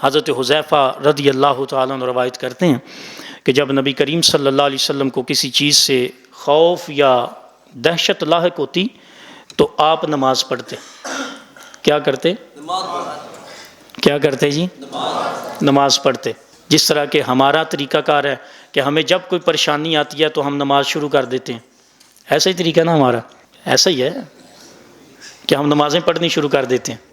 حضرت حذیفہ رضی اللہ تعالیٰ عنہ روایت کرتے ہیں کہ جب نبی کریم صلی اللہ علیہ وسلم کو کسی چیز سے خوف یا دہشت لاحق ہوتی تو آپ نماز پڑھتے. کیا کرتے؟ کیا کرتے جی؟ نماز پڑھتے. جس طرح کہ ہمارا طریقہ کار ہے کہ ہمیں جب کوئی پریشانی آتی ہے تو ہم نماز شروع کر دیتے ہیں. ایسا ہی طریقہ نا ہمارا، ایسا ہی ہے کہ ہم نمازیں پڑھنی شروع کر دیتے ہیں.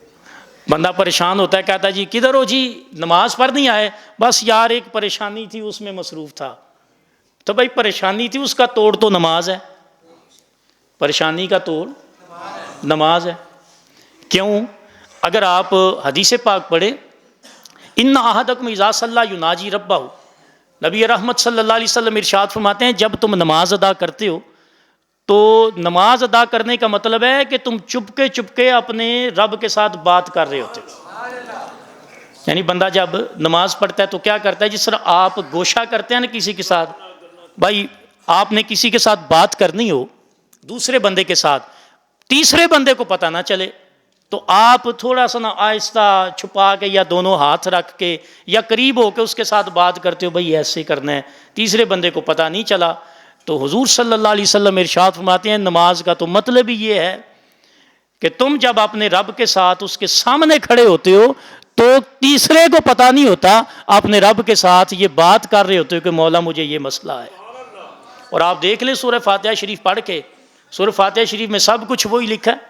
بندہ پریشان ہوتا ہے، کہتا ہے جی کدھر ہو جی، نماز پڑھ نہیں آئے؟ بس یار ایک پریشانی تھی اس میں مصروف تھا. تو بھائی پریشانی تھی، اس کا توڑ تو نماز ہے. پریشانی کا توڑ نماز ہے. کیوں؟ اگر آپ حدیث پاک پڑھیں، ان احدکم اذا صلی یناجی ربہ، نبی رحمت صلی اللہ علیہ وسلم ارشاد فرماتے ہیں جب تم نماز ادا کرتے ہو تو نماز ادا کرنے کا مطلب ہے کہ تم چپکے اپنے رب کے ساتھ بات کر رہے ہوتے ہو. یعنی بندہ جب نماز پڑھتا ہے تو کیا کرتا ہے؟ جس طرح آپ گوشہ کرتے ہیں نا کسی کے ساتھ، بھائی آپ نے کسی کے ساتھ بات کرنی ہو دوسرے بندے کے ساتھ، تیسرے بندے کو پتہ نہ چلے تو آپ تھوڑا سا نا آہستہ چھپا کے یا دونوں ہاتھ رکھ کے یا قریب ہو کے اس کے ساتھ بات کرتے ہو، بھائی ایسے کرنا ہے، تیسرے بندے کو پتہ نہیں چلا. تو حضور صلی اللہ علیہ وسلم ارشاد فرماتے ہیں نماز کا تو مطلب ہی یہ ہے کہ تم جب اپنے رب کے ساتھ اس کے سامنے کھڑے ہوتے ہو تو تیسرے کو پتہ نہیں ہوتا، اپنے رب کے ساتھ یہ بات کر رہے ہوتے ہو کہ مولا مجھے یہ مسئلہ ہے. اور آپ دیکھ لیں سورہ فاتحہ شریف پڑھ کے، سورہ فاتحہ شریف میں سب کچھ وہی لکھا ہے،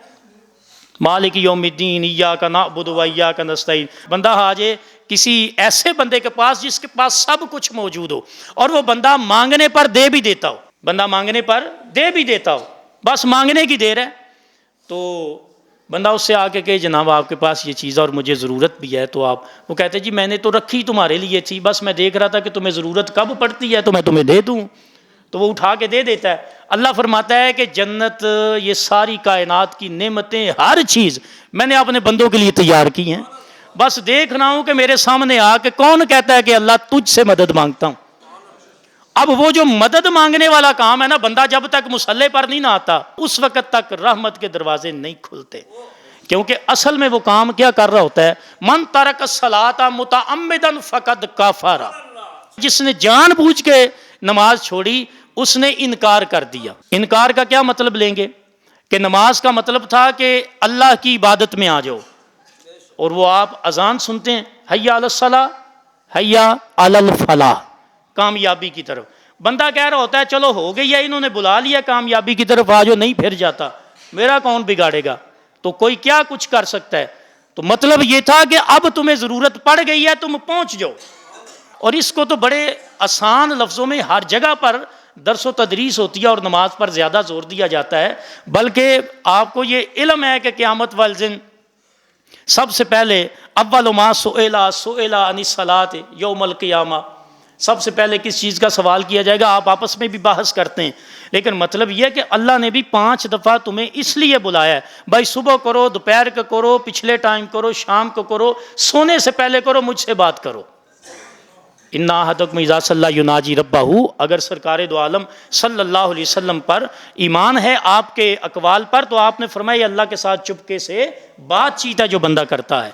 مالک یوم الدین ایاک نعبد و ایاک نستعین. بندہ آ جائے کسی ایسے بندے کے پاس جس کے پاس سب کچھ موجود ہو اور وہ بندہ مانگنے پر دے بھی دیتا ہو، بندہ مانگنے پر دے بھی دیتا ہو، بس مانگنے کی دیر ہے، تو بندہ اس سے آ کے کہ جناب آپ کے پاس یہ چیز اور مجھے ضرورت بھی ہے، تو آپ وہ کہتے جی میں نے تو رکھی تمہارے لیے تھی، بس میں دیکھ رہا تھا کہ تمہیں ضرورت کب پڑتی ہے تو میں تمہیں دے دوں، تو وہ اٹھا کے دے دیتا ہے. اللہ فرماتا ہے کہ جنت، یہ ساری کائنات کی نعمتیں، ہر چیز میں نے اپنے بندوں کے لیے تیار کی ہیں، بس دیکھ رہا ہوں کہ میرے سامنے آ کے کون کہتا ہے کہ اللہ تجھ سے مدد مانگتا ہوں. اب وہ جو مدد مانگنے والا کام ہے نا، بندہ جب تک مصلے پر نہیں نہ آتا اس وقت تک رحمت کے دروازے نہیں کھلتے، کیونکہ اصل میں وہ کام کیا کر رہا ہوتا ہے؟ من ترک الصلاۃ متعمدا فقد کفر، جس نے جان بوجھ کے نماز چھوڑی اس نے انکار کر دیا. انکار کا کیا مطلب لیں گے؟ کہ نماز کا مطلب تھا کہ اللہ کی عبادت میں آ جاؤ، اور وہ آپ اذان سنتے ہیں حی علی الصلاۃ حی علی الفلاح، کامیابی کی طرف. بندہ کہہ رہا ہوتا ہے چلو ہو گئی ہے، انہوں نے بلا لیا کامیابی کی طرف، آ جاؤ، نہیں پھر جاتا، میرا کون بگاڑے گا؟ تو کوئی کیا کچھ کر سکتا ہے؟ تو مطلب یہ تھا کہ اب تمہیں ضرورت پڑ گئی ہے، تم پہنچ جاؤ. اور اس کو تو بڑے آسان لفظوں میں ہر جگہ پر درس و تدریس ہوتی ہے اور نماز پر زیادہ زور دیا جاتا ہے، بلکہ آپ کو یہ علم ہے کہ قیامت والدن سب سے پہلے اول ما سئل عن الصلاۃ یوم القیامہ، سب سے پہلے کس چیز کا سوال کیا جائے گا؟ آپ آپس میں بھی بحث کرتے ہیں، لیکن مطلب یہ ہے کہ اللہ نے بھی 5 دفعہ تمہیں اس لیے بلایا ہے، بھائی صبح کرو، دوپہر کو کرو، پچھلے ٹائم کرو، شام کو کرو، سونے سے پہلے کرو، مجھ سے بات کرو. ان احدکم اذا صلی یناجی ربہ، اگر سرکار دو عالم صلی اللہ علیہ وسلم پر ایمان ہے آپ کے اقوال پر، تو آپ نے فرمایا اللہ کے ساتھ چپکے سے بات چیت ہے جو بندہ کرتا ہے.